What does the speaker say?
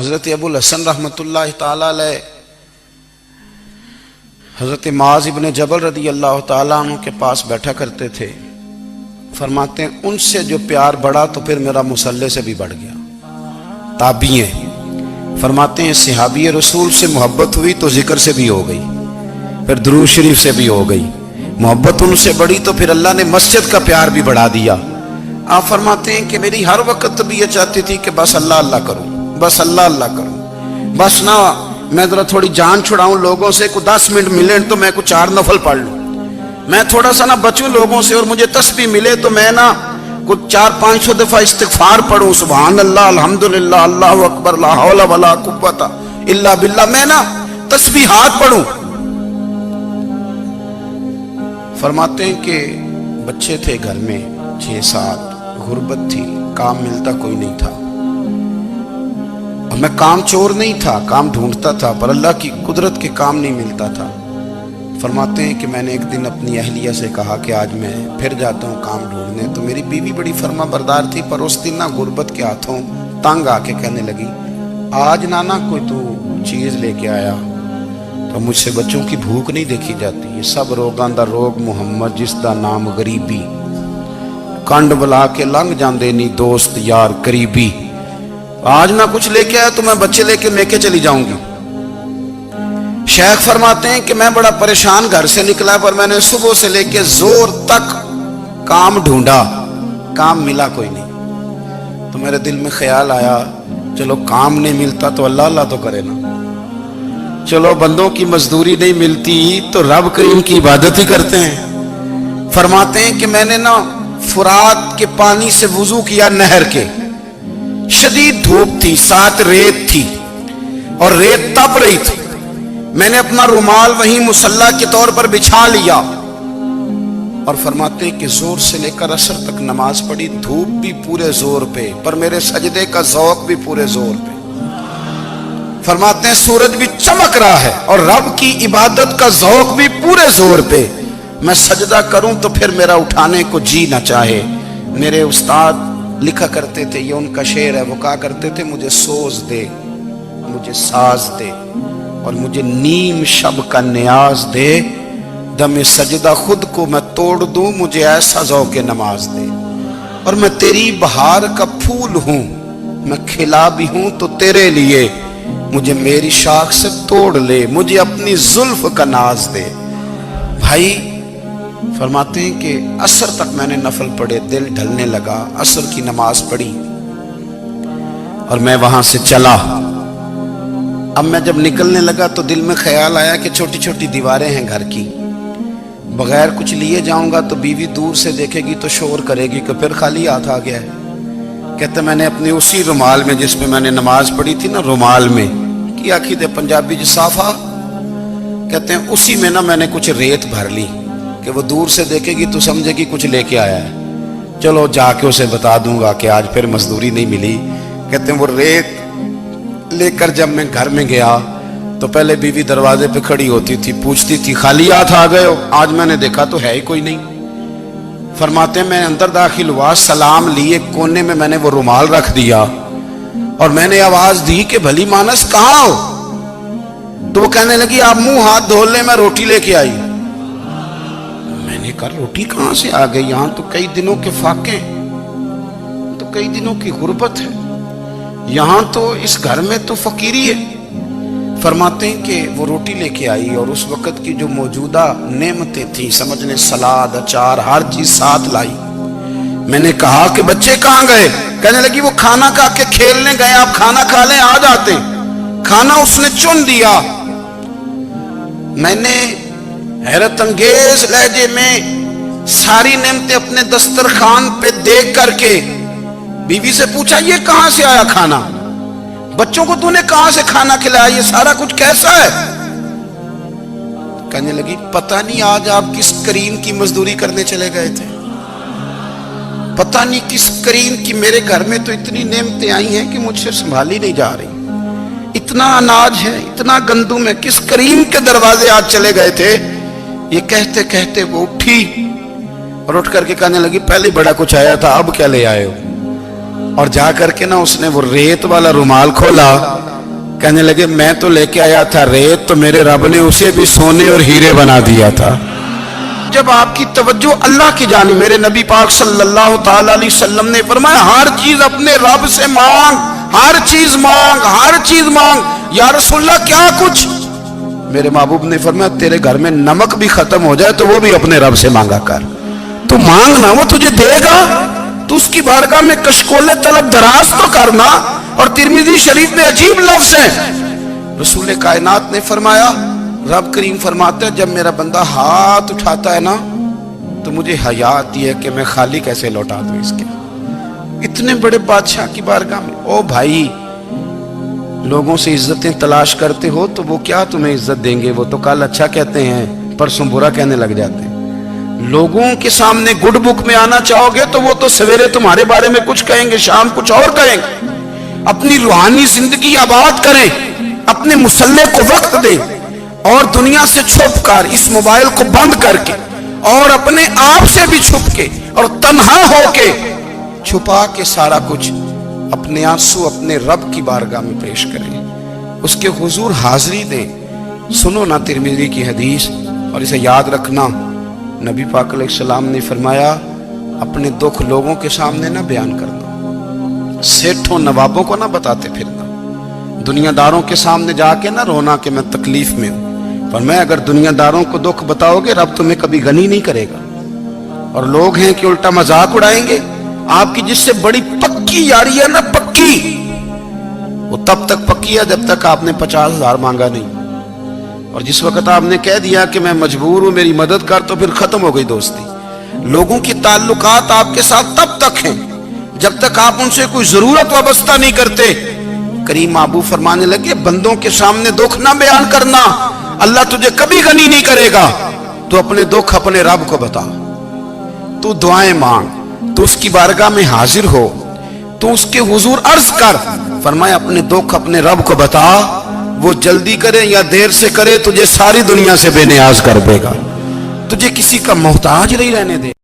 حضرت ابو الحسن رحمتاللہ تعالی علیہ حضرت معاذ ابن جبل رضی اللہ تعالیٰ عنہ کے پاس بیٹھا کرتے تھے. فرماتے ہیں ان سے جو پیار بڑھا تو پھر میرا مصلی سے بھی بڑھ گیا. تابعی ہیں. فرماتے ہیں صحابی رسول سے محبت ہوئی تو ذکر سے بھی ہو گئی, پھر درود شریف سے بھی ہو گئی. محبت ان سے بڑھی تو پھر اللہ نے مسجد کا پیار بھی بڑھا دیا. آپ فرماتے ہیں کہ میری ہر وقت طبیعت چاہتی تھی کہ بس اللہ اللہ کروں, بس اللہ اللہ کروں, بس نہ میں ذرا تھوڑی جان چھڑاؤں لوگوں سے, کوئی 10 منٹ ملے تو میں کوئی 4 نفل پڑھ لوں, میں تھوڑا سا نہ بچوں لوگوں سے, اور مجھے تسبیح ملے تو میں نہ کچھ 400-500 دفعہ استغفار پڑھوں, سبحان اللہ الحمدللہ اللہ اکبر لا حول ولا قوت الا باللہ, میں نہ تسبیحات پڑھوں. فرماتے ہیں کہ بچے تھے گھر میں 6-7, غربت تھی, کام ملتا کوئی نہیں تھا, اور میں کام چور نہیں تھا, کام ڈھونڈتا تھا, پر اللہ کی قدرت کے کام نہیں ملتا تھا. فرماتے ہیں کہ میں نے ایک دن اپنی اہلیہ سے کہا کہ آج میں پھر جاتا ہوں کام ڈھونڈنے. تو میری بیوی بڑی فرما بردار تھی, پر اس دن نہ غربت کے ہاتھوں تنگ آ کے کہنے لگی آج نانا کوئی تو چیز لے کے آیا. تو مجھ سے بچوں کی بھوک نہیں دیکھی جاتی, یہ سب روگاں دا روگ محمد جس دا نام غریبی, کنڈ بلا کے لنگ جاندے نی دوست یار قریبی. آج نہ کچھ لے کے آیا تو میں بچے لے کے چلی جاؤں گی. شیخ فرماتے ہیں کہ میں بڑا پریشان گھر سے نکلا, پر میں نے صبح سے لے کے زور تک کام ڈھونڈا, کام ملا کوئی نہیں. تو میرے دل میں خیال آیا چلو کام نہیں ملتا تو اللہ اللہ تو کرے نا, چلو بندوں کی مزدوری نہیں ملتی تو رب کریم کی عبادت ہی کرتے ہیں. فرماتے ہیں کہ میں نے نا فرات کے پانی سے وضو کیا, نہر کے, شدید دھوپ تھی, ساتھ ریت تھی اور ریت تپ رہی تھی. میں نے اپنا رومال وہیں مصلی کے طور پر بچھا لیا, اور فرماتے ہیں کہ زور سے لے کر عصر تک نماز پڑھی. دھوپ بھی پورے زور پہ, پر میرے سجدے کا ذوق بھی پورے زور پہ. فرماتے ہیں سورج بھی چمک رہا ہے اور رب کی عبادت کا ذوق بھی پورے زور پہ. میں سجدہ کروں تو پھر میرا اٹھانے کو جی نہ چاہے. میرے استاد لکھا کرتے تھے, یہ ان کا شعر ہے, وہ کہا کرتے تھے مجھے سوز دے, مجھے ساز دے, اور مجھے نیم شب کا نیاز دے, دم سجدہ خود کو میں توڑ دوں, مجھے ایسا ذوق نماز دے. اور میں تیری بہار کا پھول ہوں, میں کھلا بھی ہوں تو تیرے لیے, مجھے میری شاخ سے توڑ لے, مجھے اپنی زلف کا ناز دے. بھائی فرماتے ہیں کہ عصر تک میں نے نفل پڑھے, دل ڈھلنے لگا, عصر کی نماز پڑھی اور میں وہاں سے چلا. اب میں جب نکلنے لگا تو دل میں خیال آیا کہ چھوٹی چھوٹی دیواریں ہیں گھر کی, بغیر کچھ لیے جاؤں گا تو بیوی دور سے دیکھے گی تو شور کرے گی کہ پھر خالی ہاتھ آ گیا ہے. کہتے میں نے اپنے اسی رومال میں جس میں میں نے نماز پڑھی تھی نا, رومال میں کی آخی دے پنجابی جسافہ کہتے ہیں, اسی میں نا میں نے کچھ ریت بھر لی کہ وہ دور سے دیکھے گی تو سمجھے گی کچھ لے کے آیا ہے. چلو جا کے اسے بتا دوں گا کہ آج پھر مزدوری نہیں ملی. کہتے ہیں وہ ریت لے کر جب میں گھر میں گیا تو پہلے بیوی دروازے پہ کھڑی ہوتی تھی, پوچھتی تھی خالی ہاتھ آ گئے ہو؟ آج میں نے دیکھا تو ہے ہی کوئی نہیں. فرماتے ہیں میں اندر داخل ہوا, سلام لیے, کونے میں میں نے وہ رومال رکھ دیا اور میں نے آواز دی کہ بھلی مانس کہاں ہو؟ تو وہ کہنے لگی آپ منہ ہاتھ دھو لیں, میں روٹی لے کے آئی. میں نے کہا روٹی کہاں سے آ گئی؟ یہاں تو کئی دنوں کے فاقے, تو کئی دنوں کی غربت ہے, یہاں تو اس گھر میں تو فقیری ہے. فرماتے ہیں کہ وہ روٹی لے کے آئی اور اس وقت کی جو موجودہ نعمتیں تھیں, سمجھ لیں سلاد, اچار, ہر چیز ساتھ لائی. میں نے کہا کہ بچے کہاں گئے؟ کہنے لگی وہ کھانا کھا کے کھیلنے گئے, آپ کھانا کھا لیں آ جاتے. کھانا اس نے چن دیا. میں نے حیرت انگیز لہجے میں ساری نعمتیں اپنے دسترخوان پہ دیکھ کر کے بیوی سے پوچھا یہ کہاں سے آیا کھانا؟ بچوں کو تو نے کہاں سے کھانا کھلایا؟ یہ سارا کچھ کیسا ہے؟ کہنے لگی پتہ نہیں آج آپ کس کریم کی مزدوری کرنے چلے گئے تھے, پتہ نہیں کس کریم کی. میرے گھر میں تو اتنی نعمتیں آئی ہیں کہ مجھ سے سنبھالی نہیں جا رہی, اتنا اناج ہے, اتنا گندم ہے, کس کریم کے دروازے آج چلے گئے تھے؟ یہ کہتے کہتے وہ اٹھی اور اٹھ کر کے کہنے لگی پہلے بڑا کچھ آیا تھا, اب کیا لے آئے ہو؟ اور جا کر کے نا اس نے وہ ریت والا رومال کھولا. کہنے لگے میں تو لے کے آیا تھا ریت، تو میرے رب نے اسے بھی سونے اور ہیرے بنا دیا تھا. جب آپ کی توجہ اللہ کی جانب، میرے نبی پاک صلی اللہ تعالی علیہ وسلم نے فرمایا ہر چیز اپنے رب سے مانگ، ہر چیز مانگ، ہر چیز مانگ. یا رسول اللہ کیا کچھ؟ میرے محبوب نے فرمایا تیرے گھر میں نمک بھی ختم ہو جائے تو وہ بھی اپنے رب سے مانگا کر. تو مانگنا، وہ تجھے دے گا، تو اس کی بارگاہ میں کشکول طلب دراز تو کرنا. اور ترمذی شریف میں عجیب لفظ ہے، رسول کائنات نے فرمایا، رب کریم فرماتا ہے جب میرا بندہ ہاتھ اٹھاتا ہے نا تو مجھے حیا آتی ہے کہ میں خالی کیسے لوٹا دوں اس کے. اتنے بڑے بادشاہ کی بارگاہ میں. او بھائی، لوگوں سے عزتیں تلاش کرتے ہو تو وہ کیا تمہیں عزت دیں گے؟ وہ تو کل اچھا کہتے ہیں، پرسوں برا کہنے لگ جاتے ہیں. لوگوں کے سامنے گڈ بک میں آنا چاہو گے تو وہ تو سویرے تمہارے بارے میں کچھ کہیں گے، شام کچھ اور کہیں گے. اپنی روحانی زندگی آباد کریں، اپنے مسلح کو وقت دیں، اور دنیا سے چھپ کر اس موبائل کو بند کر کے اور اپنے آپ سے بھی چھپ کے اور تنہا ہو کے چھپا کے سارا کچھ اپنے آنسو اپنے رب کی بارگاہ میں پیش کریں، اس کے حضور حاضری دیں. سنو نا ترمذی کی حدیث، اور اسے یاد رکھنا. نبی پاک علیہ السلام نے فرمایا اپنے دکھ لوگوں کے سامنے نہ بیان کرنا، سیٹھوں نوابوں کو نہ بتاتے پھرنا، دنیا داروں کے سامنے جا کے نہ رونا کہ میں تکلیف میں ہوں. پر میں اگر دنیا داروں کو دکھ بتاؤ گے رب تمہیں کبھی غنی نہیں کرے گا. اور لوگ ہیں کہ الٹا مذاق اڑائیں گے. آپ کی جس سے بڑی پکی یاری ہے نا، پکی، وہ تب تک پکی ہے جب تک آپ نے 50,000 مانگا نہیں. اور جس وقت آپ نے کہہ دیا کہ میں مجبور ہوں میری مدد کر، تو پھر ختم ہو گئی دوستی. لوگوں کی تعلقات آپ کے ساتھ تب تک ہیں جب تک آپ ان سے کوئی ضرورت وابستہ نہیں کرتے. کریم محبوب فرمانے لگے بندوں کے سامنے دکھ نہ بیان کرنا، اللہ تجھے کبھی غنی نہیں کرے گا. تو اپنے دکھ اپنے رب کو بتا، تو دعائیں مانگ، تو اس کی بارگاہ میں حاضر ہو، تو اس کے حضور عرض کر. فرمایا اپنے دکھ اپنے رب کو بتا، وہ جلدی کرے یا دیر سے کرے تجھے ساری دنیا سے بے نیاز کر دے گا، تجھے کسی کا محتاج نہیں رہنے دے.